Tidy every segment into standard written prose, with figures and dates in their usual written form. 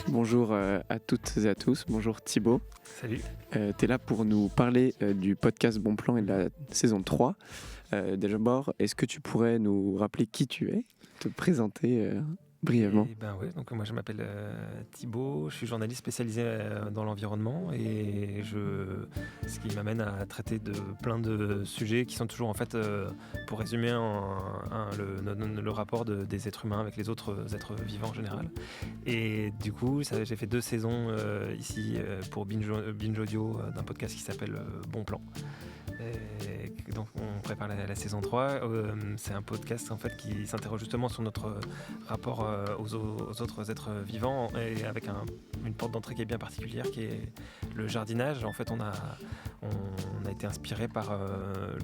Bonjour à toutes et à tous, bonjour Thibaut. Salut. Tu es là pour nous parler du podcast Bon Plan et de la saison 3. D'abord, est-ce que tu pourrais nous rappeler qui tu es, te présenter brièvement? Donc moi je m'appelle Thibaut, je suis journaliste spécialisé dans l'environnement et ce qui m'amène à traiter de plein de sujets qui sont toujours en fait, pour résumer, le rapport des êtres humains avec les autres êtres vivants en général. Et du coup j'ai fait 2 saisons ici pour Binge Audio d'un podcast qui s'appelle Bon Plan. Et donc on prépare la saison 3. C'est un podcast en fait qui s'interroge justement sur notre rapport aux autres êtres vivants et avec une porte d'entrée qui est bien particulière, qui est le jardinage. En fait, on a été inspiré par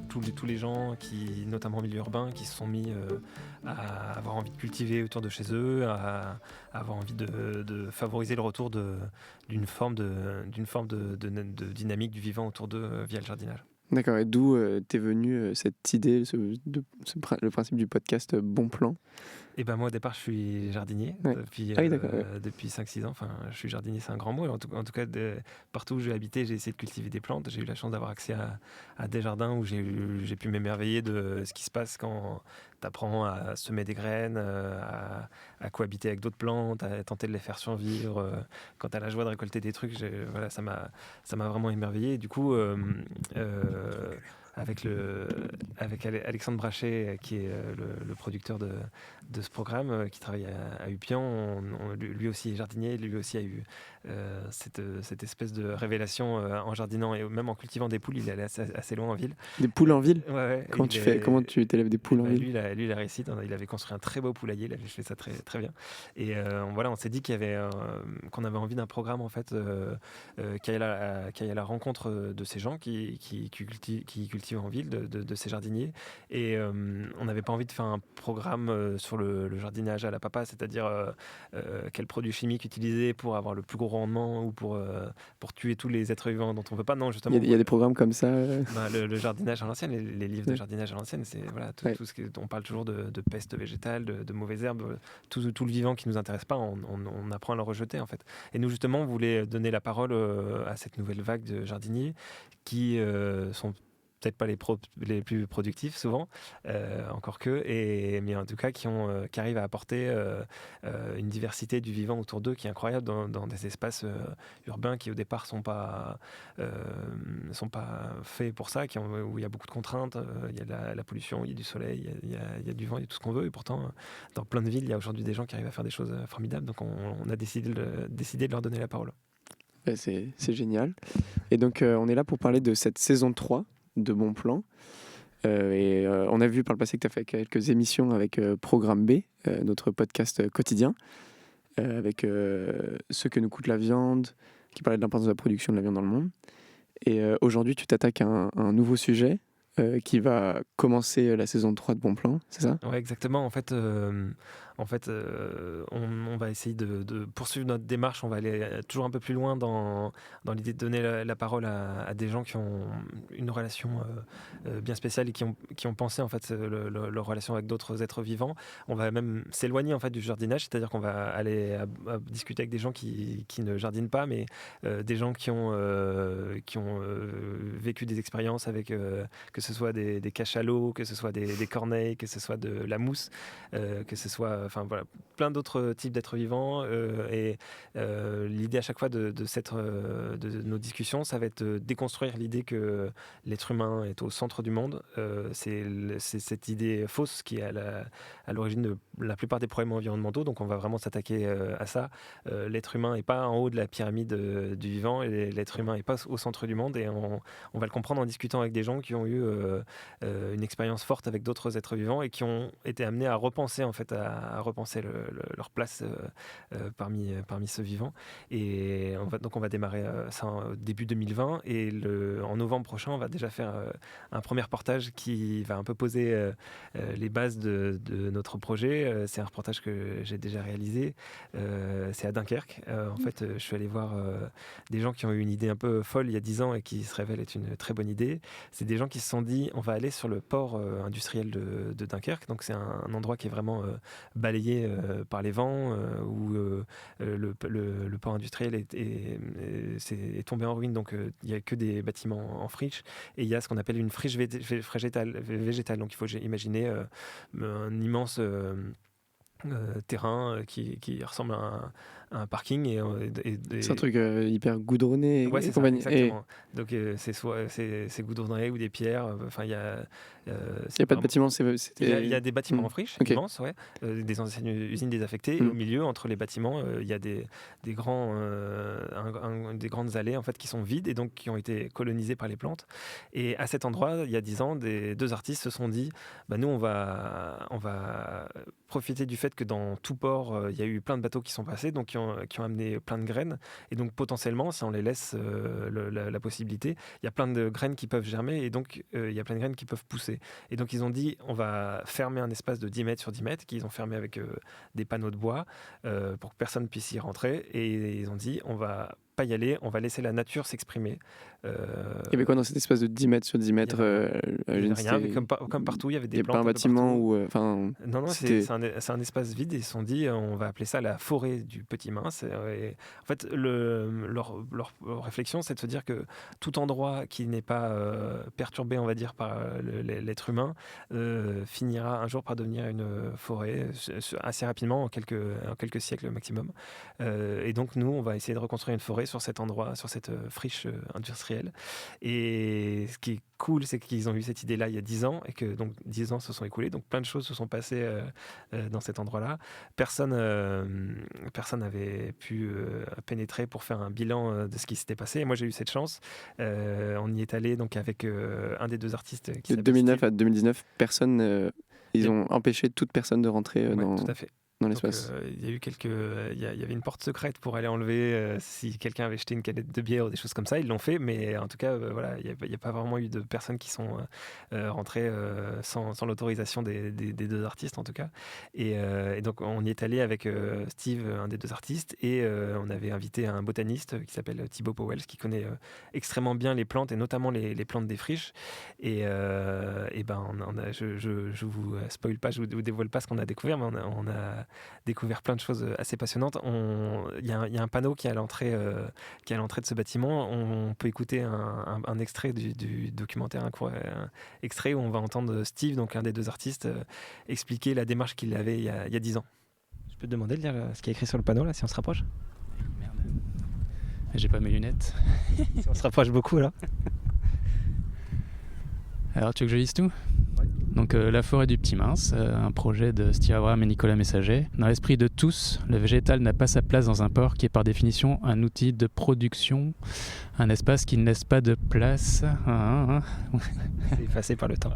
tous les gens qui, notamment en milieu urbain, qui se sont mis à avoir envie de cultiver autour de chez eux, à avoir envie de favoriser le retour d'une forme de dynamique du vivant autour d'eux via le jardinage. D'accord, et d'où t'es venue cette idée, le principe du podcast Bon Plan? Et ben moi au départ je suis jardinier depuis 5-6 ans. Enfin, je suis jardinier, c'est un grand mot. En tout cas, partout où j'ai habité, j'ai essayé de cultiver des plantes. J'ai eu la chance d'avoir accès à des jardins où j'ai pu m'émerveiller de ce qui se passe quand tu apprends à semer des graines, à cohabiter avec d'autres plantes, à tenter de les faire survivre. Quand tu as la joie de récolter des trucs, ça m'a vraiment émerveillé. Et du coup, avec Alexandre Brachet, qui est le producteur de ce programme, qui travaille à Upian, lui aussi est jardinier, lui aussi a eu cette espèce de révélation en jardinant et même en cultivant des poules. Il est allé assez loin en ville. Des poules en ville? Ouais. Comment tu t'élèves des poules en ville? Lui, il a réussi. Il avait construit un très beau poulailler. Il avait fait ça très, très bien. Et on s'est dit qu'on avait envie d'un programme en fait, qui aille à la rencontre de ces gens qui cultivent en ville, de ces jardiniers. Et on n'avait pas envie de faire un programme sur le jardinage à la papa, c'est-à-dire quels produits chimiques utiliser pour avoir le plus gros rendement ou pour tuer tous les êtres vivants dont on ne veut pas. Non, justement. Il y a des programmes comme ça Le jardinage à l'ancienne, les livres de jardinage à l'ancienne, c'est tout ce on parle toujours de peste végétale, de mauvaises herbes, tout le vivant qui nous intéresse pas, on apprend à le rejeter en fait. Et nous justement, on voulait donner la parole à cette nouvelle vague de jardiniers qui sont peut-être pas les plus productifs souvent, encore que, mais en tout cas qui arrivent à apporter une diversité du vivant autour d'eux qui est incroyable dans des espaces urbains qui au départ sont pas faits pour ça, où il y a beaucoup de contraintes, il y a la pollution, il y a du soleil, il y a du vent, il y a tout ce qu'on veut, et pourtant dans plein de villes il y a aujourd'hui des gens qui arrivent à faire des choses formidables, donc on a décidé de leur donner la parole. C'est génial. Et donc on est là pour parler de cette saison 3 de Bon Plan. On a vu par le passé que tu as fait quelques émissions avec Programme B, notre podcast quotidien, avec Ce que nous coûte la viande, qui parlait de l'importance de la production de la viande dans le monde. Et aujourd'hui, tu t'attaques à un nouveau sujet qui va commencer la saison 3 de Bon Plan, c'est ça? Ouais, exactement. En fait, on va essayer de poursuivre notre démarche. On va aller toujours un peu plus loin dans l'idée de donner la parole à des gens qui ont une relation bien spéciale et qui ont pensé en fait leur relation avec d'autres êtres vivants. On va même s'éloigner en fait du jardinage, c'est-à-dire qu'on va aller à discuter avec des gens qui ne jardinent pas, mais des gens qui ont vécu des expériences avec que ce soit des cachalots, que ce soit des corneilles, que ce soit de la mousse, que ce soit plein d'autres types d'êtres vivants. L'idée à chaque fois de nos discussions, ça va être de déconstruire l'idée que l'être humain est au centre du monde. C'est cette idée fausse qui est à l'origine de la plupart des problèmes environnementaux, donc on va vraiment s'attaquer à ça. L'être humain n'est pas en haut de la pyramide du vivant, et l'être humain n'est pas au centre du monde, et on va le comprendre en discutant avec des gens qui ont eu une expérience forte avec d'autres êtres vivants et qui ont été amenés à repenser en fait à repenser leur place parmi ce vivant. Et on va démarrer ça en début 2020, et en novembre prochain on va déjà faire un premier reportage qui va un peu poser les bases de notre projet. C'est un reportage que j'ai déjà réalisé, c'est à Dunkerque. En fait, je suis allé voir des gens qui ont eu une idée un peu folle il y a 10 ans et qui se révèle être une très bonne idée. C'est des gens qui se sont dit on va aller sur le port industriel de Dunkerque. Donc c'est un endroit qui est vraiment balayé par les vents, où le port industriel est tombé en ruine, donc il n'y a que des bâtiments en friche, et il y a ce qu'on appelle une friche végétale. Donc il faut imaginer un immense terrain qui ressemble à un parking. C'est un truc hyper goudronné ouais, et c'est compagnie. ça, exactement. Donc c'est goudronné ou des pierres. Enfin, il y a. Il n'y a pas de bâtiment, Il y a des bâtiments en friche, Okay. immenses, ouais, des anciennes usines désaffectées. Et au milieu, entre les bâtiments, il y a des grandes allées en fait, qui sont vides et donc qui ont été colonisées par les plantes. Et à cet endroit, il y a 10 ans, deux artistes se sont dit nous, on va profiter du fait que dans tout port, il y a eu plein de bateaux qui sont passés, donc qui ont amené plein de graines. Et donc potentiellement, si on les laisse la possibilité, il y a plein de graines qui peuvent germer et donc il y a plein de graines qui peuvent pousser. Et donc ils ont dit on va fermer un espace de 10 mètres sur 10 mètres qu'ils ont fermé avec des panneaux de bois pour que personne ne puisse y rentrer. Et ils ont dit on va pas y aller, on va laisser la nature s'exprimer. Il y avait quoi dans cet espace de 10 mètres sur 10 mètres il y avait rien, comme partout, il y avait des plantes. Il n'y a pas un bâtiment ou... non, c'est un espace vide et ils se sont dit on va appeler ça la forêt du Petit Mince. Et en fait, leur réflexion, c'est de se dire que tout endroit qui n'est pas perturbé, on va dire, par l'être humain, finira un jour par devenir une forêt assez rapidement, en quelques siècles maximum. Et donc, nous, on va essayer de reconstruire une forêt sur cet endroit, sur cette friche industrielle. Et ce qui est cool, c'est qu'ils ont eu cette idée-là il y a 10 ans et que donc 10 ans se sont écoulés, donc plein de choses se sont passées dans cet endroit-là. Personne n'avait pu pénétrer pour faire un bilan de ce qui s'était passé. Et moi, j'ai eu cette chance. On y est allé donc avec un des deux artistes. De 2009 à 2019, ils ont empêché toute personne de rentrer tout à fait. Dans l'espace. Il y avait une porte secrète pour aller enlever si quelqu'un avait jeté une canette de bière ou des choses comme ça. Ils l'ont fait, mais en tout cas, voilà, il n'y a pas vraiment eu de personnes qui sont rentrées sans l'autorisation des deux artistes, en tout cas. Et donc, on y est allé avec Steve, un des deux artistes, et on avait invité un botaniste qui s'appelle Thibaut Powell, qui connaît extrêmement bien les plantes, et notamment les plantes des friches. Et je vous spoil pas, je vous dévoile pas ce qu'on a découvert, mais on a découvert plein de choses assez passionnantes. Il y a un panneau qui est à l'entrée de ce bâtiment. On peut écouter un extrait du documentaire, un extrait où on va entendre Steve, donc un des deux artistes, expliquer la démarche qu'il avait il y a 10 ans. Je peux te demander de lire ce qui est écrit sur le panneau, là, si on se rapproche? Merde. J'ai pas mes lunettes. Si on se rapproche beaucoup, là. Alors, tu veux que je lise tout ? Donc la forêt du Petit Mince, un projet de Steve Abraham et Nicolas Messager. Dans l'esprit de tous, le végétal n'a pas sa place dans un port qui est par définition un outil de production, un espace qui ne laisse pas de place. C'est effacé par le temps.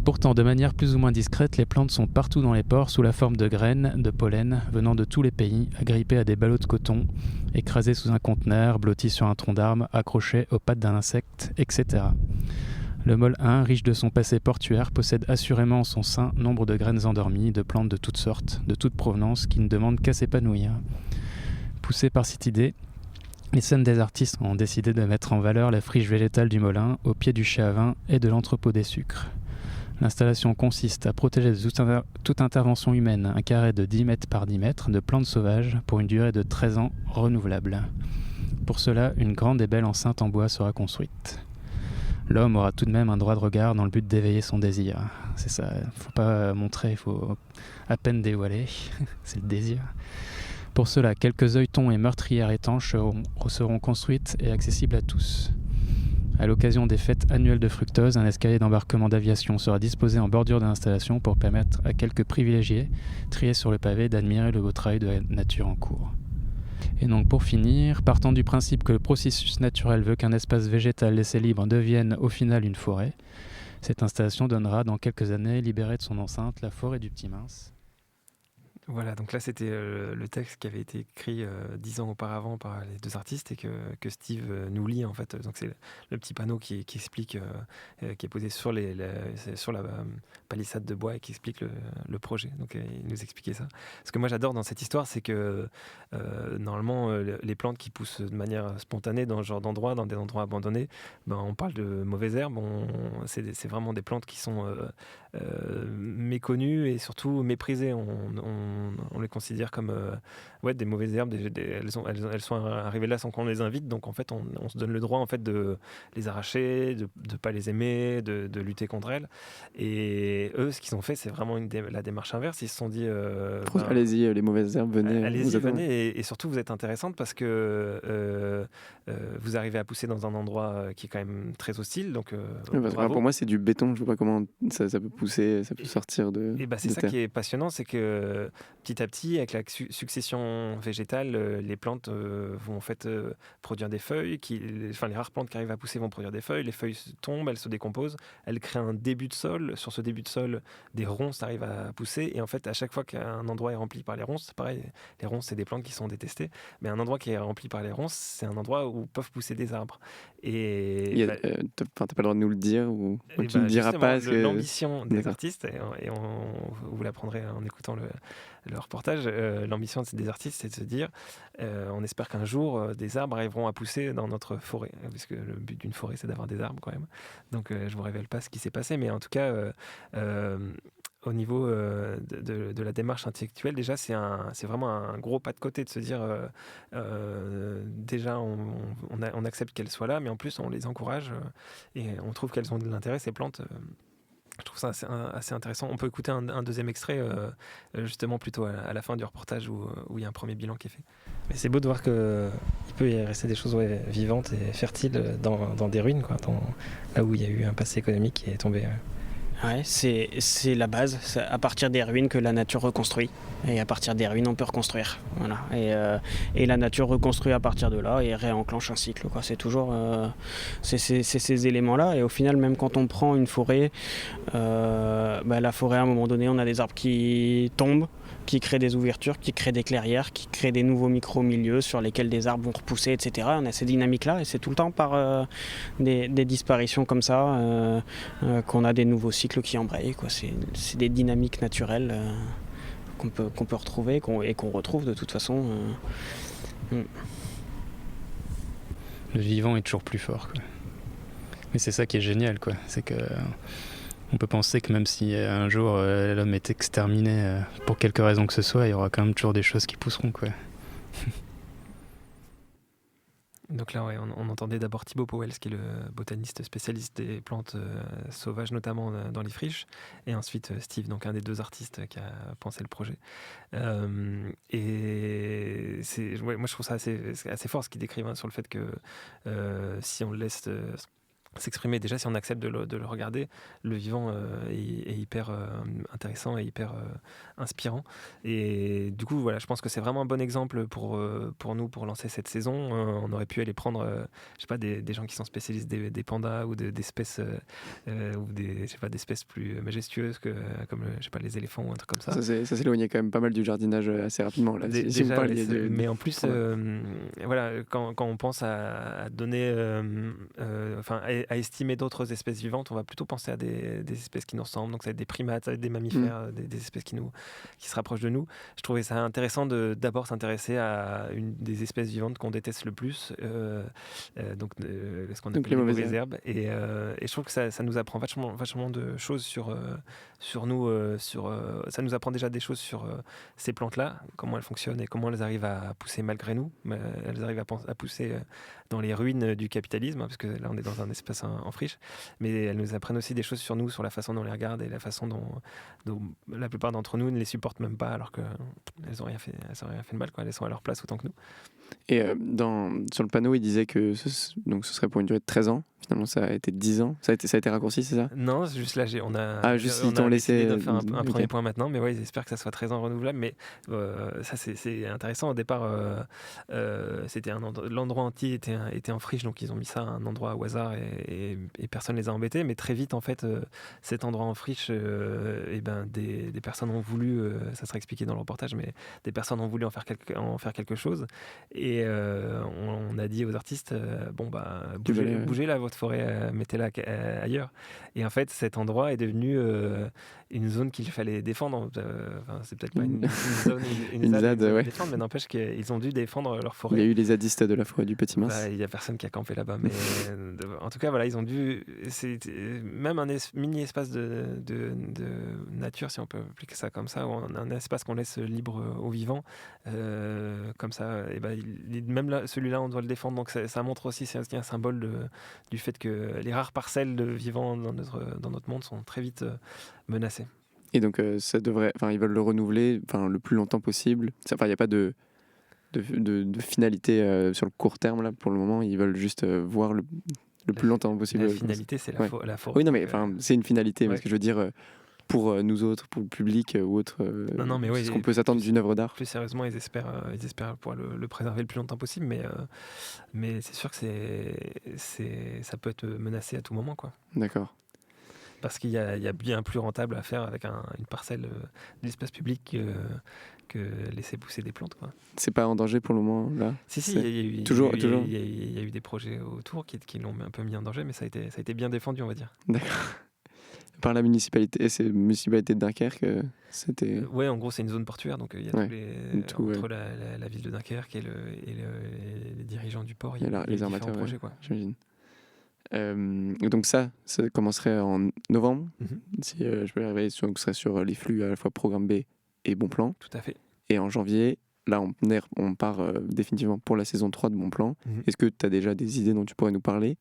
Pourtant, de manière plus ou moins discrète, les plantes sont partout dans les ports sous la forme de graines, de pollen, venant de tous les pays, agrippées à des ballots de coton, écrasées sous un conteneur, blotties sur un tronc d'arbre, accrochées aux pattes d'un insecte, etc. Le môle 1, riche de son passé portuaire, possède assurément en son sein nombre de graines endormies, de plantes de toutes sortes, de toute provenance, qui ne demandent qu'à s'épanouir. Poussés par cette idée, les scènes des artistes ont décidé de mettre en valeur la friche végétale du Molin, au pied du chai à vin et de l'entrepôt des sucres. L'installation consiste à protéger de toute intervention humaine un carré de 10 mètres par 10 mètres de plantes sauvages pour une durée de 13 ans renouvelable. Pour cela, une grande et belle enceinte en bois sera construite. L'homme aura tout de même un droit de regard dans le but d'éveiller son désir. C'est ça, il ne faut pas montrer, il faut à peine dévoiler, c'est le désir. Pour cela, quelques œilletons et meurtrières étanches seront construites et accessibles à tous. À l'occasion des fêtes annuelles de fructose, un escalier d'embarquement d'aviation sera disposé en bordure de l'installation pour permettre à quelques privilégiés, triés sur le pavé, d'admirer le beau travail de la nature en cours. Et donc pour finir, partant du principe que le processus naturel veut qu'un espace végétal laissé libre devienne au final une forêt, cette installation donnera dans quelques années, libérée de son enceinte, la forêt du Petit Mince. Voilà, donc là c'était le texte qui avait été écrit 10 ans auparavant par les deux artistes et que Steve nous lit en fait. Donc c'est le petit panneau qui explique, qui est posé sur sur la palissade de bois et qui explique le projet. Donc il nous expliquait ça. Ce que moi j'adore dans cette histoire, c'est que normalement les plantes qui poussent de manière spontanée dans ce genre d'endroit, dans des endroits abandonnés, ben, on parle de mauvaises herbes. C'est vraiment des plantes qui sont méconnues et surtout méprisées. On les considère comme des mauvaises herbes. Elles sont arrivées là sans qu'on les invite. Donc en fait, on se donne le droit en fait de les arracher, de ne pas les aimer, de lutter contre elles. Et eux, ce qu'ils ont fait, c'est vraiment la démarche inverse. Ils se sont dit allez-y, les mauvaises herbes, venez. Allez-y, venez. Et surtout, vous êtes intéressante parce que vous arrivez à pousser dans un endroit qui est quand même très hostile. Donc, pour moi, c'est du béton. Je ne vois pas comment ça peut pousser, ça peut sortir de. Et c'est ça qui est passionnant, c'est que petit à petit, avec la succession végétale, les plantes vont en fait produire des feuilles. Les rares plantes qui arrivent à pousser vont produire des feuilles. Les feuilles tombent, elles se décomposent, elles créent un début de sol. Sur ce début de sol, des ronces arrivent à pousser. Et en fait, à chaque fois qu'un endroit est rempli par les ronces, c'est pareil, les ronces, c'est des plantes qui sont détestées. Mais un endroit qui est rempli par les ronces, c'est un endroit où peuvent pousser des arbres. Et t'as pas le droit de nous le dire ou tu ne diras pas l'ambition des artistes, et vous l'apprendrez en écoutant le reportage, l'ambition des artistes, c'est de se dire on espère qu'un jour des arbres arriveront à pousser dans notre forêt, puisque le but d'une forêt c'est d'avoir des arbres quand même. Donc je vous révèle pas ce qui s'est passé, mais en tout cas au niveau de la démarche intellectuelle, déjà c'est vraiment un gros pas de côté de se dire déjà on accepte qu'elles soient là, mais en plus on les encourage et on trouve qu'elles ont de l'intérêt, ces plantes. Je trouve ça assez intéressant. On peut écouter un deuxième extrait, justement plutôt à la fin du reportage où il y a un premier bilan qui est fait. Mais c'est beau de voir qu'il peut y rester des choses vivantes et fertiles dans des ruines, quoi, là où il y a eu un passé économique qui est tombé. Ouais, c'est la base. C'est à partir des ruines que la nature reconstruit. Et à partir des ruines, on peut reconstruire. Voilà. Et la nature reconstruit à partir de là et réenclenche un cycle, quoi. C'est toujours c'est ces éléments-là. Et au final, même quand on prend une forêt, la forêt, à un moment donné, on a des arbres qui tombent, qui créent des ouvertures, qui créent des clairières, qui créent des nouveaux micro-milieux sur lesquels des arbres vont repousser, etc. On a ces dynamiques-là et c'est tout le temps par des disparitions comme ça qu'on a des nouveaux cycles qui embrayent, quoi. C'est des dynamiques naturelles qu'on peut retrouver et qu'on retrouve de toute façon. Le vivant est toujours plus fort, quoi. Mais c'est ça qui est génial, quoi. C'est que on peut penser que même si un jour l'homme est exterminé pour quelque raison que ce soit, il y aura quand même toujours des choses qui pousseront, quoi. Donc là, on entendait d'abord Thibaut Powell, qui est le botaniste spécialiste des plantes sauvages, notamment dans les friches, et ensuite Steve, donc un des deux artistes qui a pensé le projet. Et moi je trouve ça assez fort ce qu'il décrit sur le fait que si on le laisse s'exprimer, déjà si on accepte de le regarder, le vivant est hyper intéressant et hyper inspirant. Et du coup voilà, je pense que c'est vraiment un bon exemple pour nous pour lancer cette saison. On aurait pu aller prendre je sais pas, des gens qui sont spécialistes des pandas ou d'espèces ou d'espèces plus majestueuses comme je sais pas, les éléphants ou un truc comme ça. Ça s'éloignait quand même pas mal du jardinage assez rapidement là. Mais en plus voilà, quand on pense à donner à estimer d'autres espèces vivantes, on va plutôt penser à des espèces qui nous ressemblent. Donc ça va être des primates, ça va être des mammifères, des espèces qui se rapprochent de nous. Je trouvais ça intéressant d'abord s'intéresser à une des espèces vivantes qu'on déteste le plus, donc ce qu'on appelle les mauvaises herbes. Et je trouve que ça nous apprend vachement de choses sur nous. Ça nous apprend déjà des choses sur ces plantes-là, comment elles fonctionnent et comment elles arrivent à pousser malgré nous. Elles arrivent à pousser dans les ruines du capitalisme, parce que là on est dans un espace en friche, mais elles nous apprennent aussi des choses sur nous, sur la façon dont on les regarde et la façon dont la plupart d'entre nous ne les supportent même pas, alors qu'elles n'ont rien fait de mal, quoi. Elles sont à leur place autant que nous. Et sur le panneau, il disait que ce serait pour une durée de 13 ans. Finalement, ça a été 10 ans. Ça a été raccourci, c'est ça? Non, c'est juste là, Juste on ils t'ont a décidé laissé. de faire un Ok. premier point maintenant, mais ouais, ils espèrent que ça soit 13 ans renouvelable. Mais ça, c'est intéressant. Au départ, c'était l'endroit entier était en friche, donc ils ont mis ça à un endroit au hasard et personne les a embêtés. Mais très vite, en fait, cet endroit en friche, et ben, des personnes ont voulu, ça sera expliqué dans le reportage, mais des personnes ont voulu en faire quelque chose. Et on a dit aux artistes, bon, bah, bougez là votre forêt, mettez-la ailleurs. Et en fait, cet endroit est devenu une zone qu'il fallait défendre. C'est peut-être pas une zone, Une ZAD, à ouais. défendre, mais n'empêche qu'ils ont dû défendre leur Il y forêt. a eu les zadistes de la forêt du Petit Mince. Bah, il n'y a personne qui a campé là-bas, mais en tout cas, voilà, ils ont dû. C'est même un mini espace de nature, si on peut appeler ça comme ça, ou un espace qu'on laisse libre aux vivants, comme ça. Et ben, même là, celui-là, on doit le défendre. Donc ça montre aussi, c'est un symbole du fait que les rares parcelles de vivants dans notre monde sont très vite menacées. Et donc, ça devrait. Enfin, ils veulent le renouveler le plus longtemps possible. Enfin, il n'y a pas de finalité sur le court terme, là, pour le moment. Ils veulent juste voir le plus longtemps possible. La finalité, c'est la forêt. Oui, non, mais c'est une finalité. Ouais. Mais ce que je veux dire, pour nous autres, pour le public ou autre, Non, mais oui, ce qu'on peut s'attendre d'une œuvre d'art. Plus sérieusement, ils espèrent pouvoir le préserver le plus longtemps possible, mais c'est sûr que ça peut être menacé à tout moment, quoi. D'accord. Parce qu'il y a bien plus rentable à faire avec une parcelle de l'espace public que laisser pousser des plantes, quoi. C'est pas en danger pour le moment, là? Si, il y a eu, toujours. Il y a eu des projets autour qui l'ont un peu mis en danger, mais ça a été bien défendu, on va dire. D'accord. Par la municipalité, c'est la municipalité de Dunkerque, c'était... Ouais, en gros, c'est une zone portuaire, donc il y a entre la ville de Dunkerque et les dirigeants du port, il y a les armateurs, projets, quoi. J'imagine. Donc ça commencerait en novembre, si je peux y arriver, ce serait sur les flux à la fois Programme B et Bon Plan. Tout à fait. Et en janvier, là on part définitivement pour la saison 3 de Bon Plan. Est-ce que tu as déjà des idées dont tu pourrais nous parler ?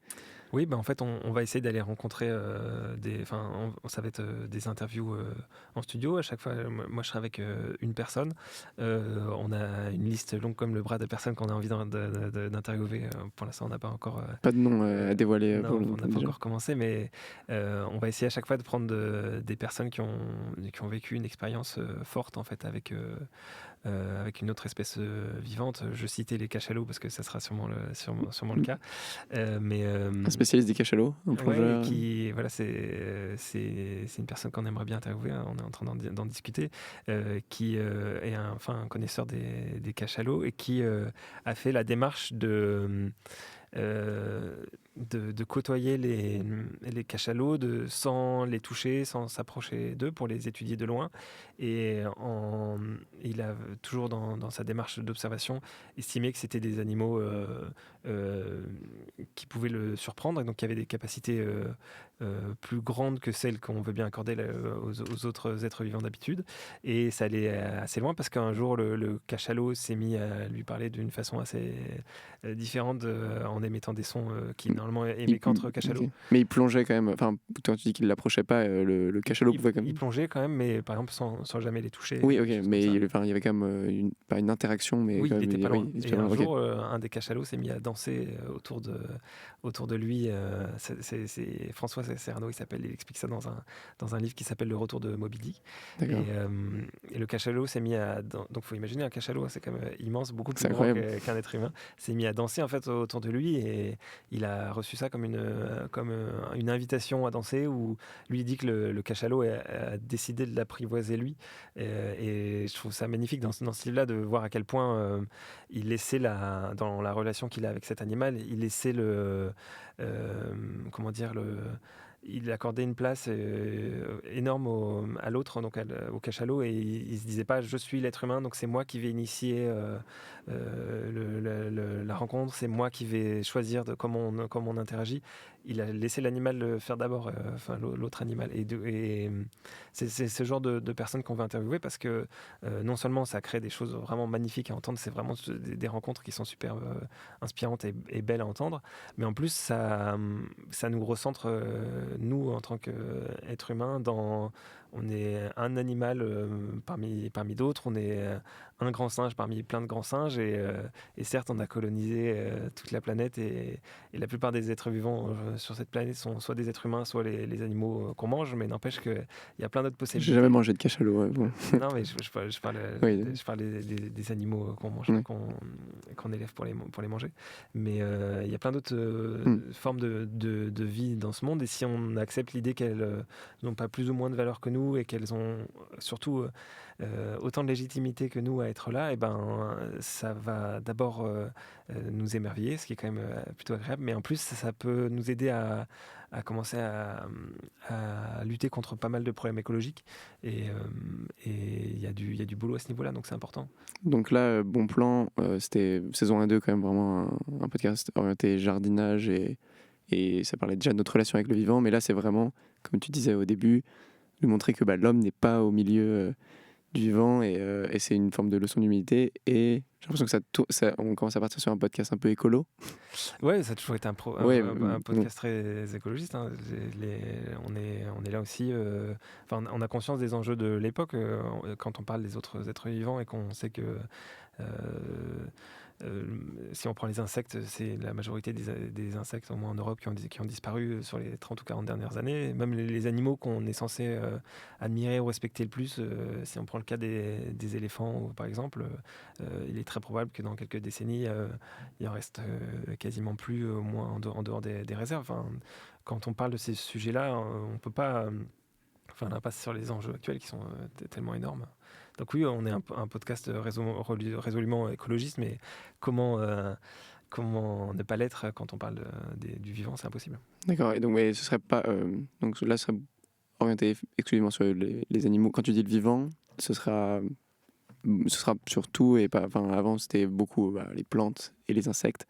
Oui, en fait, on va essayer d'aller rencontrer ça va être des interviews en studio. À chaque fois, moi, je serai avec une personne. On a une liste longue comme le bras de personnes qu'on a envie d'interviewer. Pour l'instant, on n'a pas encore... pas de nom à dévoiler. Non, on n'a pas encore commencé, mais on va essayer à chaque fois de prendre des personnes qui ont vécu une expérience forte, en fait, avec une autre espèce vivante. Je citais les cachalots parce que ça sera sûrement le cas. Un spécialiste des cachalots, un plongeur. C'est une personne qu'on aimerait bien interviewer. On est en train d'en discuter, qui est un connaisseur des cachalots et qui a fait la démarche de côtoyer les cachalots sans les toucher, sans s'approcher d'eux pour les étudier de loin. Et il a toujours dans sa démarche d'observation estimé que c'était des animaux qui pouvaient le surprendre et donc qui avaient des capacités plus grandes que celles qu'on veut bien accorder aux autres êtres vivants d'habitude. Et ça allait assez loin parce qu'un jour le cachalot s'est mis à lui parler d'une façon assez différente en émettant des sons qui normalement émet qu'entre cachalots. Okay. Mais il plongeait quand même, enfin quand tu dis qu'il ne l'approchait pas, le cachalot pouvait quand même... Il plongeait quand même, mais par exemple sans jamais les toucher. Oui, ok, mais il y avait quand même pas une interaction, mais oui, quand il même, était pas loin. Et un jour, okay. Un des cachalots s'est mis à danser autour de lui. C'est François Serrano, il explique ça dans un livre qui s'appelle Le Retour de Moby Dick. Et le cachalot s'est mis à... Donc il faut imaginer un cachalot, c'est quand même immense, beaucoup plus grand qu'un être humain. S'est mis à danser en fait autour de lui et il a reçu ça comme une invitation à danser où lui dit que le cachalot a décidé de l'apprivoiser lui. Et je trouve ça magnifique dans ce livre-là de voir à quel point il laissait dans la relation qu'il a avec cet animal, il laissait il accordait une place énorme à l'autre, donc au cachalot, et il se disait pas je suis l'être humain, donc c'est moi qui vais initier la rencontre, c'est moi qui vais choisir comment on interagit. Il a laissé l'animal le faire d'abord, l'autre animal. Et c'est ce genre de personnes qu'on veut interviewer parce que non seulement ça crée des choses vraiment magnifiques à entendre, c'est vraiment des rencontres qui sont super inspirantes et belles à entendre, mais en plus ça nous recentre nous en tant qu'êtres humains on est un animal parmi d'autres, on est un grand singe parmi plein de grands singes, et certes on a colonisé toute la planète, et la plupart des êtres vivants sur cette planète sont soit des êtres humains, soit les animaux qu'on mange, mais n'empêche qu'il y a plein d'autres possibilités. J'ai jamais mangé de cachalot. Ouais, bon. Non, mais je parle, Oui. je parle des animaux qu'on mange, Oui. qu'on élève pour les manger. Mais il y a plein d'autres formes de vie dans ce monde, et si on accepte l'idée qu'elles n'ont pas plus ou moins de valeur que nous, et qu'elles ont surtout autant de légitimité que nous à être là, et ben ça va d'abord nous émerveiller, ce qui est quand même plutôt agréable, mais en plus ça peut nous aider à commencer à lutter contre pas mal de problèmes écologiques, et il y a du boulot à ce niveau-là, donc c'est important. Donc là, Bon Plan, c'était saison 1 et 2 quand même, vraiment un podcast orienté jardinage, et ça parlait déjà de notre relation avec le vivant, mais là c'est vraiment, comme tu disais au début, nous montrer que l'homme n'est pas au milieu du vivant, et c'est une forme de leçon d'humilité, et j'ai l'impression que on commence à partir sur un podcast un peu écolo. Ouais, ça a toujours été un podcast très écologiste, hein. On est là aussi, on a conscience des enjeux de l'époque quand on parle des autres êtres vivants, et qu'on sait que si on prend les insectes, c'est la majorité des insectes, au moins en Europe, qui ont disparu sur les 30 ou 40 dernières années. Même les animaux qu'on est censé admirer ou respecter le plus, si on prend le cas des éléphants, par exemple, il est très probable que dans quelques décennies, il en reste quasiment plus, au moins en dehors des réserves. Quand on parle de ces sujets-là, on peut pas... l'impasse sur les enjeux actuels qui sont tellement énormes. Donc oui, on est un podcast résolument écologiste, mais comment ne pas l'être quand on parle du vivant, c'est impossible. D'accord, et donc mais ce serait pas... donc là, ce serait orienté exclusivement sur les animaux. Quand tu dis le vivant, ce sera sur tout, et pas... avant, c'était beaucoup les plantes et les insectes.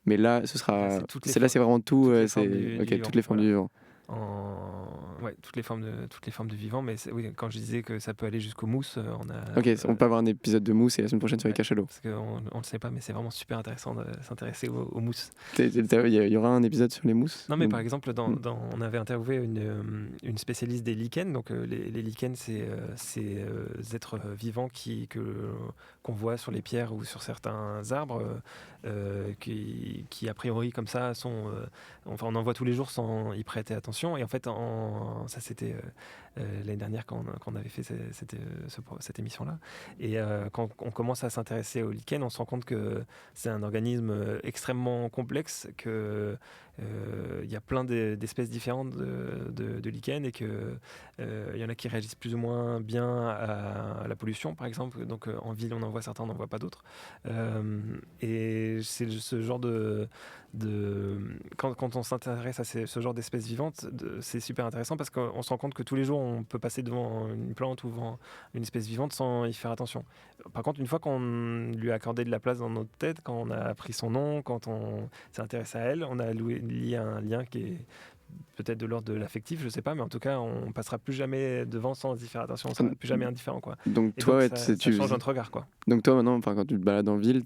Mais là, ce sera... c'est vraiment tout, toutes les formes du vivant. Toutes les formes de vivant, mais oui, quand je disais que ça peut aller jusqu'au mousse, on peut avoir un épisode de mousse, et la semaine prochaine sur les cachalots. Parce qu'on le sait pas, mais c'est vraiment super intéressant de s'intéresser aux mousses. Il y aura un épisode sur les mousses? Non, mais par exemple, on avait interviewé une spécialiste des lichens. Donc les lichens, c'est ces êtres vivants qu'on voit sur les pierres ou sur certains arbres, qui a priori comme ça sont... on en voit tous les jours sans y prêter attention. Et en fait, ça c'était l'année dernière quand on avait fait cette émission-là. Et quand on commence à s'intéresser aux lichens, on se rend compte que c'est un organisme extrêmement complexe, que il y a plein d'espèces différentes de lichens, et que il y en a qui réagissent plus ou moins bien à la pollution, par exemple. Donc en ville, on en voit certains, on n'en voit pas d'autres. Et c'est ce genre quand on s'intéresse à ce genre d'espèces vivantes, c'est super intéressant, parce qu'on se rend compte que tous les jours on peut passer devant une plante ou devant une espèce vivante sans y faire attention. Par contre, une fois qu'on lui a accordé de la place dans notre tête, quand on a appris son nom, quand on s'est intéressé à elle, on a lié un lien qui est peut-être de l'ordre de l'affectif, je sais pas, mais en tout cas on passera plus jamais devant sans y faire attention, on sera plus jamais indifférent, quoi. Donc toi, ça change notre regard, quoi. Donc toi maintenant, quand tu te balades en ville,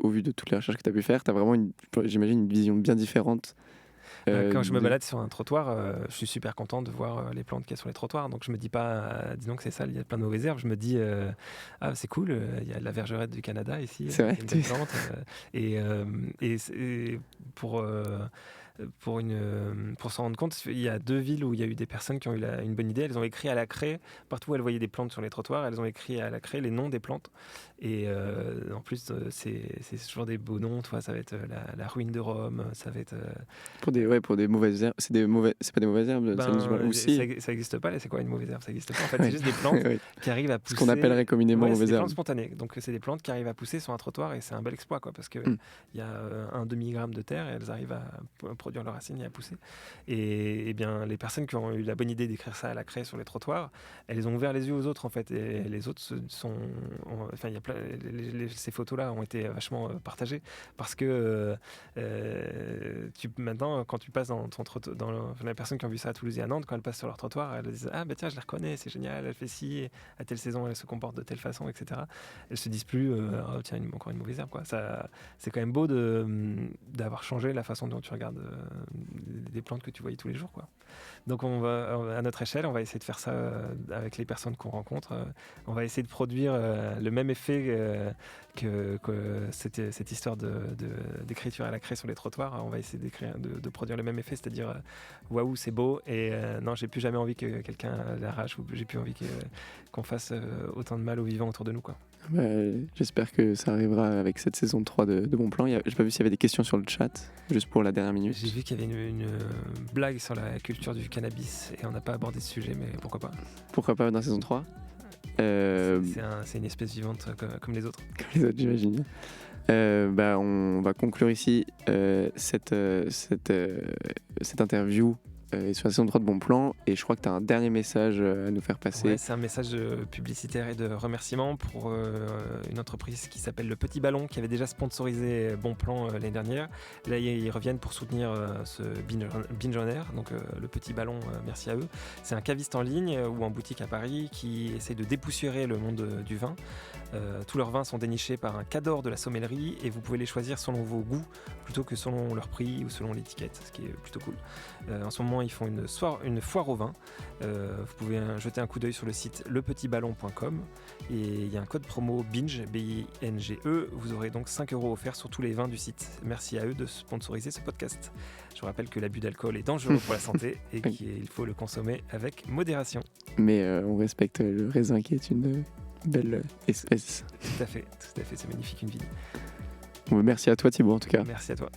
au vu de toutes les recherches que tu as pu faire, tu as vraiment j'imagine une vision bien différente. Quand je me balade sur un trottoir, je suis super content de voir les plantes qu'il y a sur les trottoirs. Donc je me dis pas, dis donc c'est sale, il y a plein de mauvaises herbes. Je me dis, c'est cool, il y a la vergerette du Canada ici. C'est vrai. Une belle plante. Et pour s'en rendre compte, il y a 2 villes où il y a eu des personnes qui ont eu une bonne idée. Elles ont écrit à la craie, partout où elles voyaient des plantes sur les trottoirs, elles ont écrit à la craie les noms des plantes. Et en plus, c'est toujours des beaux noms. Ça va être la ruine de Rome, ça va être... Pour des mauvaises herbes. C'est pas des mauvaises herbes, ça n'existe pas. Là, c'est quoi une mauvaise herbe? Ça n'existe pas. En fait, c'est juste des plantes qui arrivent à pousser. Ce qu'on appellerait communément mauvaises herbes. C'est des plantes spontanées. Donc, c'est des plantes qui arrivent à pousser sur un trottoir, et c'est un bel exploit, quoi, parce qu'il y a un demi-gramme de terre, et elles arrivent à produire leurs racines et à pousser. Et bien, les personnes qui ont eu la bonne idée d'écrire ça à la craie sur les trottoirs, elles ont ouvert les yeux aux autres, en fait. Et les autres il y a ces photos-là ont été vachement partagées, parce que maintenant, quand tu passes dans les personnes qui ont vu ça à Toulouse et à Nantes, quand elles passent sur leur trottoir, elles disent tiens, je la reconnais, c'est génial, elle fait ci, à telle saison elle se comporte de telle façon, etc. Elles se disent plus tiens, encore une mauvaise herbe, quoi. Ça, c'est quand même beau d'avoir changé la façon dont tu regardes des plantes que tu voyais tous les jours, quoi. Donc à notre échelle, on va essayer de faire ça avec les personnes qu'on rencontre. On va essayer de produire le même effet que cette histoire d'écriture à la craie sur les trottoirs. On va essayer de produire le même effet, c'est-à-dire waouh, c'est beau, et non, j'ai plus jamais envie que quelqu'un l'arrache, ou j'ai plus envie qu'on fasse autant de mal aux vivants autour de nous, quoi. J'espère que ça arrivera avec cette saison 3 de Bon Plan. J'ai pas vu s'il y avait des questions sur le chat, juste pour la dernière minute. J'ai vu qu'il y avait une blague sur la culture du cannabis, et on n'a pas abordé ce sujet, mais pourquoi pas. Pourquoi pas dans la saison 3 C'est une espèce vivante comme les autres. Comme les autres, j'imagine. On va conclure ici cette interview sur la saison 3 de Bon Plan, et je crois que tu as un dernier message à nous faire passer. Ouais, c'est un message publicitaire et de remerciement pour une entreprise qui s'appelle Le Petit Ballon, qui avait déjà sponsorisé Bon Plan l'année dernière. Là, ils reviennent pour soutenir ce binge on air, donc Le Petit Ballon, merci à eux. C'est un caviste en ligne ou en boutique à Paris qui essaie de dépoussiérer le monde du vin. Tous leurs vins sont dénichés par un cador de la sommellerie, et vous pouvez les choisir selon vos goûts plutôt que selon leur prix ou selon l'étiquette, ce qui est plutôt cool. En ce moment, ils font une foire au vin. Vous pouvez jeter un coup d'œil sur le site lepetitballon.com, et il y a un code promo BINGE, B-I-N-G-E. Vous aurez donc 5 € offerts sur tous les vins du site. Merci à eux de sponsoriser ce podcast. Je vous rappelle que l'abus d'alcool est dangereux pour la santé et qu'il faut le consommer avec modération. Mais on respecte le raisin, qui est une belle espèce. Tout à fait, c'est magnifique, une vigne. Bon, merci à toi Thibaut en tout cas. Merci à toi.